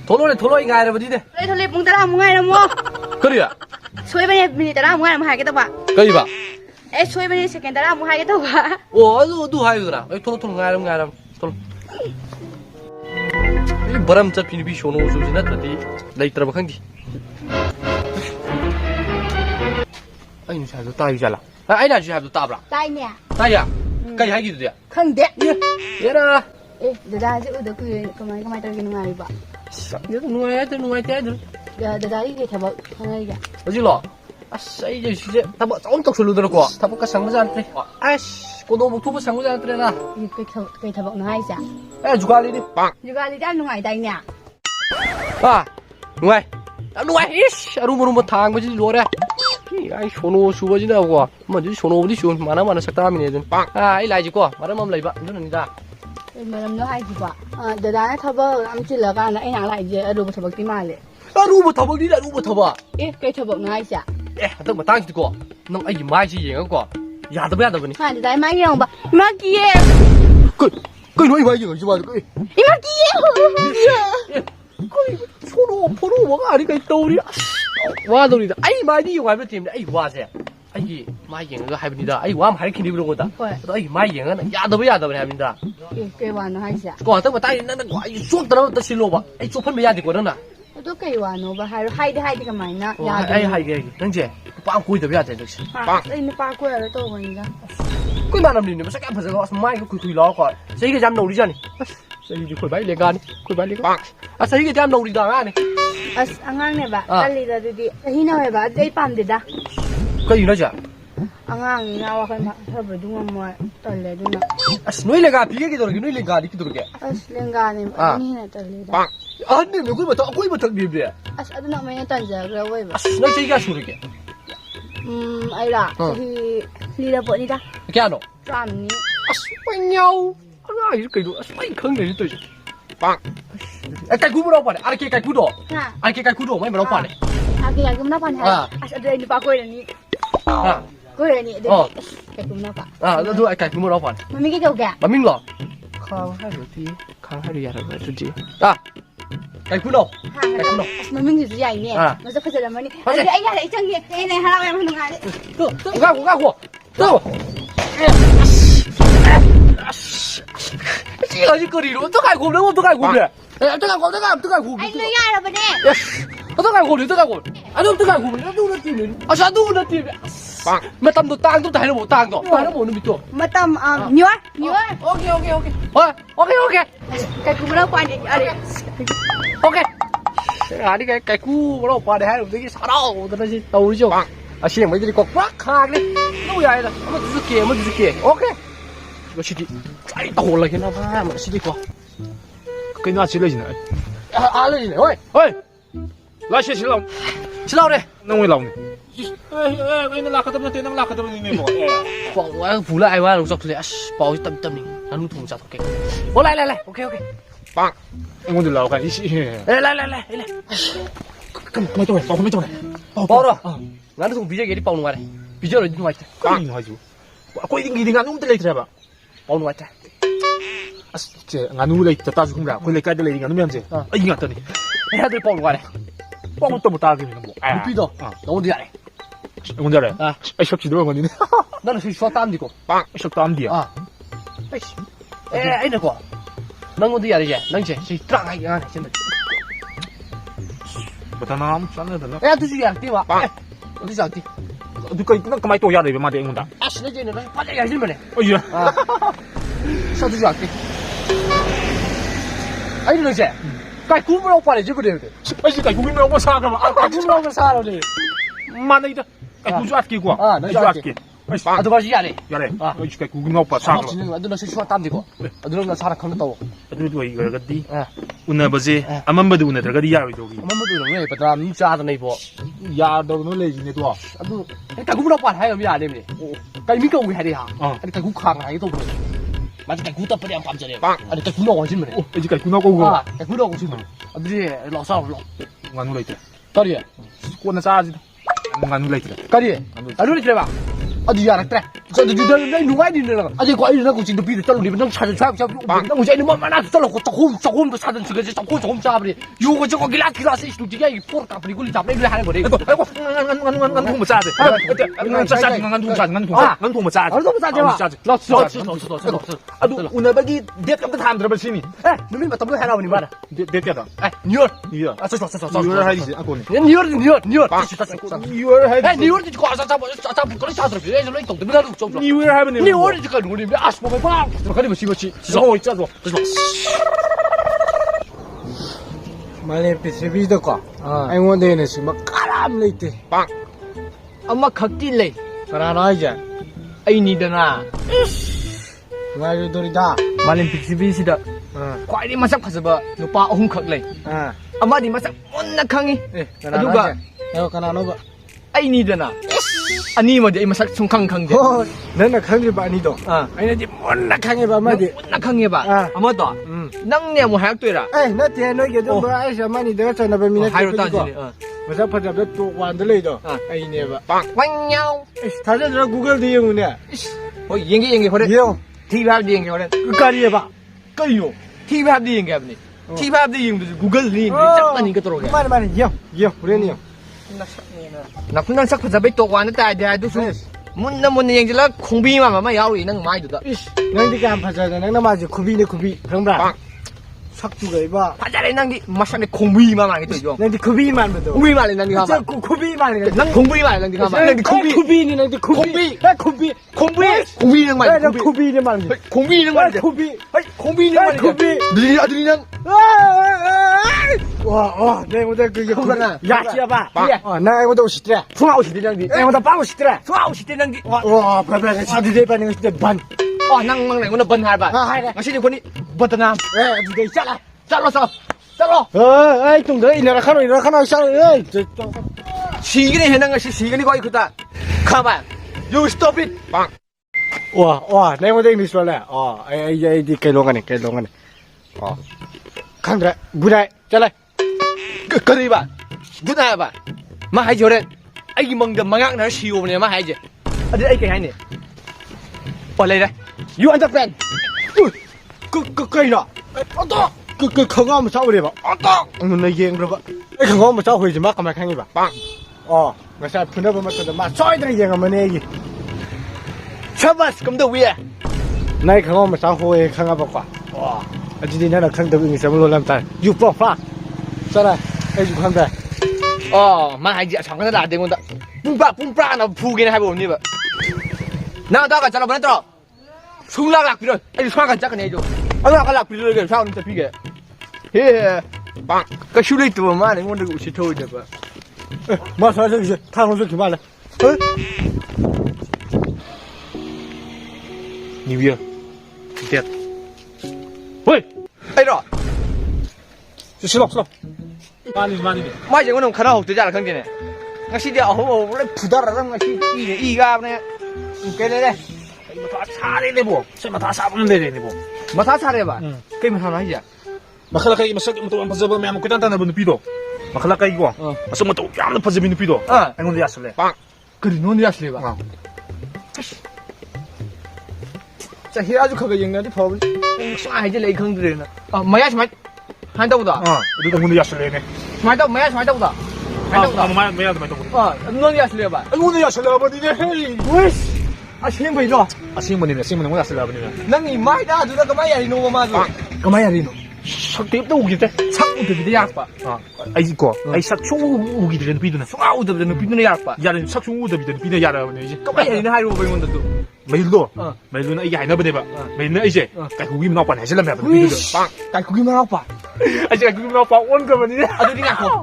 돌로 인가이라버디네. 돌래 뽕따라 뭉가이라 뭐. 그래야. 소이바니 미니 따라 뭉가이라 뭐 하겠다 봐. 그이봐. 에 소이바니 세컨 따라 뭐 하겠다 봐. 어도 하이더라. 돌로 가이라. 돌로. 이 바람 잡히는 비 쇼노 소지나 더디. 레이트라 바강디. 아이 누샤도 따이잖아. 아이 나 주샤도 따브라. 따이냐. 따야. 까이 하기도 돼. 칸데. 얘라. 에 다다지 우도 그 그만 따기 뭉가이바. 이거 누구야? 다다리 게 잡아 하나이가. 어질러. 아싸 이제 진짜 다뭐 엄청 솔로들었고 다보까 상무자 안tre. 아씨 고도 목토부 상무자 안트레나. cái thằng bọn nó hay sao? 에 주갈리니 빵. Juga đi ra ngoài đây nè. 아 누구야? 누구야? 이씨 아루무루무 당 뭐지 로래. 아이 쇼노 수버지나고 뭐지 쇼노 어디 쇼 많아 색다미네 빵. 아 이 라이지고 말음만 라이바 이놈이다. Mà làm nó hay gì quá. Để đá thao bơ ăn chỉ là cái này lại gì ở đâu mà thao bơ tí mà lệ. 아루무 타버리다 아루무 타버. Ê cái thao bơ nó hay sao? 에 한번 뭐 당기고 너 아이 마이지 얘가고 야도 보니. Hai để đá máy không bà. Má kia. 그 너희 마이지 어디 봐. 그. Đi má kia. 그 소로 포로 뭐가 아니까 있다우리. 와도리다. 아이 마이지 용하면 됩니다. 아이 와세. 아이 마이 영어가 하입니다. 아이 와면 할게 니브는 거다. 아이 마이 영어는 야도 합니다. Cái bà nó hay sao? 거等我答应那我哎做得了得行了吧？哎做喷没压的过人呐。Tôi cái bà nó bà hay đi cái mày nó.哎还个，能姐，把贵的不要在这些。Đây nó ba quay rồi tôi mình ra. 贵嘛那么你们是干不是个什么买个贵老个？谁个家弄的家呢？谁就贵买那个呢？贵买那个。啊，谁个家弄的当呢？Ang ang ne ba? Kali da di. Hina we ba? Ay pam de da. 可以了姐。Ang ang nga wa kan ha ba dunga mo tolle duna. As noi lega pige ke dorge noi lega di dorge. As lenga ne ani na tolle da. Ah ne me koi ba tak bi bi. As aduna may tan ja gra we ba. As noi sei ga surge. Ai la. Li da po ni da. Ke ano? Tram ni. As pai nhau. Ana ai ke do as pai khang ne to. Bang. Kai ku mo lo pa ne. Ar ke kai ku do. Ha. Ar ke kai ku do mai ma lo pa ne. Aki ya gumna pan ha. As aduna ni pa ko ni. Ha. Ko ni de. Kai gumna pa.那都改什么老板？ Mami cái đâu kìa? 把命了。康还有的，康还有呀，这自己啊，改苦恼，改苦恼。Mami cái gì vậy nè? Nó sẽ phải làm gì? Anh ra đấy chân kìa. Đây này hai em không ngại đấy.我干活，走。这个就搁里头，都干活的，我都干活的。哎，都干活。Anh lấy ra rồi bên đây. 我都干活的，啊，都干活的，都那地的，啊，啥都那地的。mà tầm tôi tang tôi thấy nó bộ tang rồi, nó bộ nó bị tuột. Mà tầm nhiều á. Ok. Cái cú nó qua đi, ok. Đi cái cú nó qua để hai đồng cái sao đâu, tao nói tàu đi chứ. À xin mấy cái cọc quá khang đi, nó vậy là, nó cứ kia, ok. Cái gì đi, cái tàu là cái nào mà xin đi qua. Cái nào chỉ lấy gì nữa? Lấy gì nữa, ôi. Lại xin lòng. Xin lòng đi. Nó ngồi lòng này. Nó lạc cái tâm nó lạc cái tâm này mà. Bỏ quá phủ lại quá, dọc lại, bỏ cái tâm này, nó nuốt thùng chặt ok. Ô lại, ok. Bang. Ông đi lao cái gì? Lại. Cái mấy chỗ này, bỏ rồi. Ngắn thùng bây giờ cái đi bỏ ngoài này, bây giờ rồi đi ngoài. Cái gì nói chú? Quay đi ngắn cũng tới lấy thế bà. Bỏ ngoài này. nganu lấy ta cũng ra, quay lấy cái lấy nganu miếng gì? Ai ngắt tani? Hãy để bỏ ngoài này. Bỏ một tấm một tag gì nữa. Đi đâu? Đâu đi này? Ông ra đây. Ai sắp chỉ đâu mà đi? Nó là số tam đi cô. Sắp tam đi à? Ai nó cô? Nó ngon đi à đi chứ? Nó chứ? Chỉ trăng hay cái này trên đây. Bata nam, sẵn rồi đó. Tôi chỉ ăn đi mà. Tôi chỉ ăn đi. Cái nó cái máy tôi ra đây mà để anh ta. Nó trên này phát cái gì mà này? Ôi giời. Sao tôi chỉ ăn đi? Ai nó chứ? Cái cú nó phải chứ có điều gì? Ai cái cú nó có sao cơ mà? Cái cú nó có sao đâu đi? Mà này đó. Cái cú giật kia quá. Nó giật kia. Tôi bảo gì à đây? Ya đây. Cái cú nó phải sao cơ mà? Tôi nó sẽ số tam đi cô. Tôi nó sao không tao. Tôi cái đi. Unabase. Amambadu unadragadi ya rồi tôi. Amambadu nó nghe bắt đầu cha tao này bộ. Ya đâu nó lấy gì này tôi. Cái cú nó phải hay không ya đây này? Cái mi câu hay đi hả? Cái cú khang hay tôi. Mà cái cú tập phải làm gì đây? Cái cú nó chứ mà. Cái cú nó có quá. Cái cú nó cũng chứ mà. Đi lọ sao lọ. Nganu lấy thế. Cái gì? Cô nó sao gì? Nganu lấy thế. Cái gì? Anu lấy thế ba. Đi ra cái 저도 유다는 누가 있는 아직 과일이나 고진도 비도 떨어리 넌 찾아 난 이제 이놈 만나 떨어고 조금 사든 지금 조금 잡으리 요거 저거 길라스 이게 이 포르카 그리고 잡래 이래 하는 거래 아이고 난 통못 짜지 난 짜지 난 통못 짜지 너무 싸지 마 아도 오늘 바기 데트 한번 다 들어볼 시니 에 눈이 맞다 뭐 하나 보니 말아 데트다 에 뉴얼 뉴얼 아 저 뉴얼 하이지 아고네 뉴얼 뉴얼 하이지 뉴얼이 거 잡아 그걸 찾아 그래 저 또 들어도 좀 뉴얼 하면 뉴얼이 그 우리 아스 보면 봐 그래 뭐지 저거 있잖아 Malay PCB đó có. Anh muốn đây này chỉ mà caram lấy thế. 엄마 각딜래 Para nói chứ. ai 니더나 Ngay rồi tôi đi ta. 말린 빅스비시다 과일이 마삭 가서 봐 누빠 홍각래 엄마디 마삭 온나강이 Aduga. Ayo kana nó vậy. ai 니더나 아니 뭐지 이 마삭 송강강제 Oh, nên là khang gì bạn đi đâu? Anh ấy chỉ muốn là khang gì bạn mà đi. 온나강해 봐 아마도 낭내 뭐 하약되라 Ê, nó tiền nói cái đó bữa ai sao mà đi đó cho nó bên mình 하이로 따지네 Mà sao phải được tụ quan tới lấy đó. Anh này vậy. 왕nhau Thật ra Google đi không nè. 얘기 그래 Hiểu. TV 합디 얘기 그래 Cứ cari ya pak. 꺼요 TV 합디 얘기 합니 TV 합디 얘기 구글 링 잠깐이니까 들어오게 Mana hiểu. Hiểu, udah nih. 나 군단 싹 잡에 또 왔는데 다이도 수 문나 얘기라 공비만 마마 야로 이는 많이도다 Nang đi cam phải ra nang nó mà chỉ kubi này kubi, không phải. Sắc chú gầy ba. 바자래 낭디 마산에 공비만 하게 되죠 Nang đi kubi man mà đâu. 공비만 해 낭디 Chứ 가봐 kubi man này. 난 공비만 해 낭디 가봐 낭디 공비 kubi này nang đi kubi. Kubi. 공비는 말이야 Nó kubi này man. 공비는 말이야 Kubi. 공비는 말이야 kubi. 아들이는 와, 내가 오늘 그게 그거나. 야, 씨야 나 이거 또 시트래. 수아오 시대 낭디 내가 오늘 빠고 시트래. 수아오 시대 낭디 와, 바바가 사디 대 반응 시트 반. 낭망 내 오늘 번 할바 하이래. 마시니 보니 버트남 에, 이제 잘라. 잘라 에이, 좀 더 이래라 카노 샤. 에이, 시간이 해는 것이 시간이 거의 크다 가만 You stop it 빵 와, 내가 오늘 인글리시 말래. 에이, cái lông này. Không được, buday, 잘라. cái gì bạn good night bạn mà hay rồi đấy anh mong đầm mang nó siêu này mà hay gì ở đây cái hay này ở đây đây you understand cái nọ. To. Cái không ngon mà sao vậy bà? To. Mình này giang rồi bà. Cái không ngon mà sao hồi gì mà cầm khang gì bà? 빵 mà sao phun nó mà tao mà soi cái giang mà này gì? Chavas come the way Này không ngon mà sao hồi khang apa quả? Ở trên này là khang từ người sao luôn làm tài. You pop. Sao đây? Cái gì không đây? mà hay gì chẳng có là để con ta bung bra nó phu cái này hay bộ như vậy nào tao cả cho nó vẫn tao xuống lạc rồi anh xoa cả chắc cái này rồi anh lạc rồi cái sao nó sẽ bị cái he 빵 cái shoe này tụi mà này muốn được chỉ thôi được vậy mà sao thế? Thang nó rất kiểu này. New Year 데트 왜 ấy rồi 슬럽 많이 mà giờ nó khá là hậu tự ra là không gì này ngay khi đi ở hồ lấy phụ đó là ngay khi y ga này cái này đây mà 다 사래네 뭐 설마 다 사보는 데네 뭐 mà tháo xa đây bà cái mình tháo nói gì à Makalakay masak mo to ang pazaba may amo kitang tanah benupido. Makalakay ko. Masuk mo to yam na pazaba benupido. Ang undi asle. 빵 그래 너네 하실래 봐 자, 해가지고 그거 영감이 법을 쏴야지 레이坑들이나 뭐야 스마이 한다보다 Ito ang undi asle ne. 스마이다 뭐야 스마이다보다 한다보다 Maya to. 너네 하실래 봐 Ang undi asle ba din eh. 왜씨 아 시행 보이죠 Asim mo nila, asim mo nang asle ba nila. 낭이 마이다 누가 그만 야리 노고 마주 Kamay rin. Sakti to ugite. 착우도 비대 약봐 Ay ko. Ay sakchu ugite rin pido na. 쏴우도 비대 비대 약봐 Yarin sakchu uda bidan pido yara ba ne. 그만 야리는 하이로 보이면 또 Maylo. Maylo na iya na ba ne ba. May na ije. Kay huwi mo na pa na sila ba pido. 빵 Kugiman ako pa. Ay kay huwi mo na pa on ka ba ni. 아들이 갖고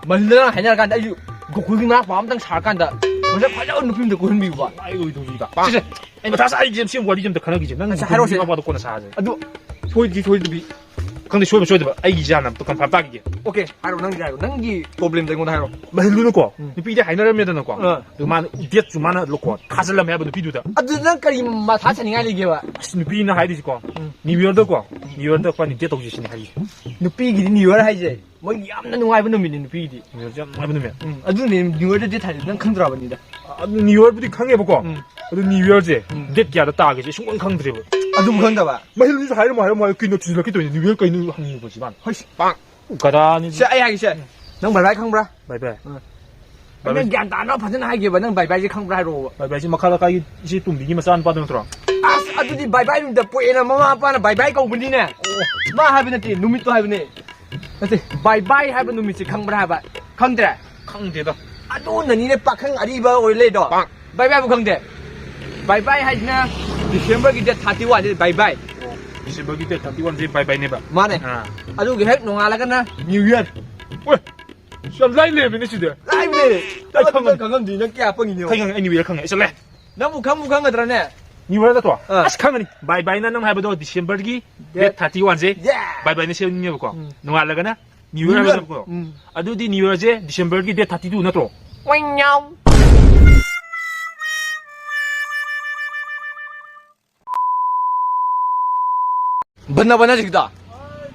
말르랑 해냐 간다 이거 고기만 마음당 잘 간다 먼저 과자ውን 높이면 되고 흔비고 봐 Ay uida. Sige. Ay matasa ay gym sim wali gym da kanagi gym. Nang 하루 세 ba do ko na sa aja. 아도 소이지 비 근데 쇼이봐 아이기잖아 또 간 반박이게 오케이 하루 낭기 하루 낭기 프로블em 되고 하루 말루는 거 비디 하이나라면 거 어. 그만 디엣 주마나 놓고 가슬람 해봐 비두다 아드난 까리 마 다찬이 아니게 봐 비나 하이디 거 니위어도 거 니위어도 거 니데 또 주시니 하이 누피기 니월 하이제 뭐 얌나 누가이브 놈이니 누피기 좀 해보면 아드니 니월에 디탈 난 강들어 봐니다 니월부터 강해 보고 니위어지 넷기야다 따게지 슝건 강들이 아두 간다 봐 말루는 하이로 그노 주실게 또 니위어가 있는 하는 거지만 허시 빵 가다니 샤이 하기 샤 능 바이바이 강브라 바이바이 능 간단어 파전 하기 봐능 바이바이 강브라 하로 바이바이 마카라가 이제 또 미기만 싸는 받는 거라 아스 아두디 바이바이 룸다 뿌에나 마마 아빠나 바이바이 가우분이네 마 하비네티 누미또 하비네 나티 바이바이 하비 누미치 강브라 하바 강드라 강대다 아두 너니네 빠캉 아리바 오일레도 바이바이 부 강데 바이바이 하이나 디셈버 기데 31 바이바이 디셈버 기데 31 바이바이 네바 마네 아두 게 핵 농알라가나 뉴이어 왜 참 라이브네 시대 라이브네 강강 디는 깨 아뻥이뇨 강강 애니웨이 강강 있을래 나무 강무 강가드라네 니월다 또 아스 강하니 바이바이나 능 하버도 디셈버기 데 31제 바이바이나 세우니 거 농알라가나 뉴이어 하버도 아두디 뉴이어제 디셈버기 데 32 나트로 왱nhau bần nào bần nào gì đó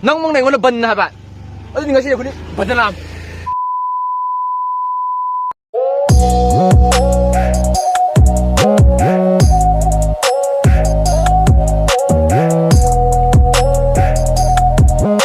nắng mong này nó bần hả bạn ở đây người sẽ được bần làm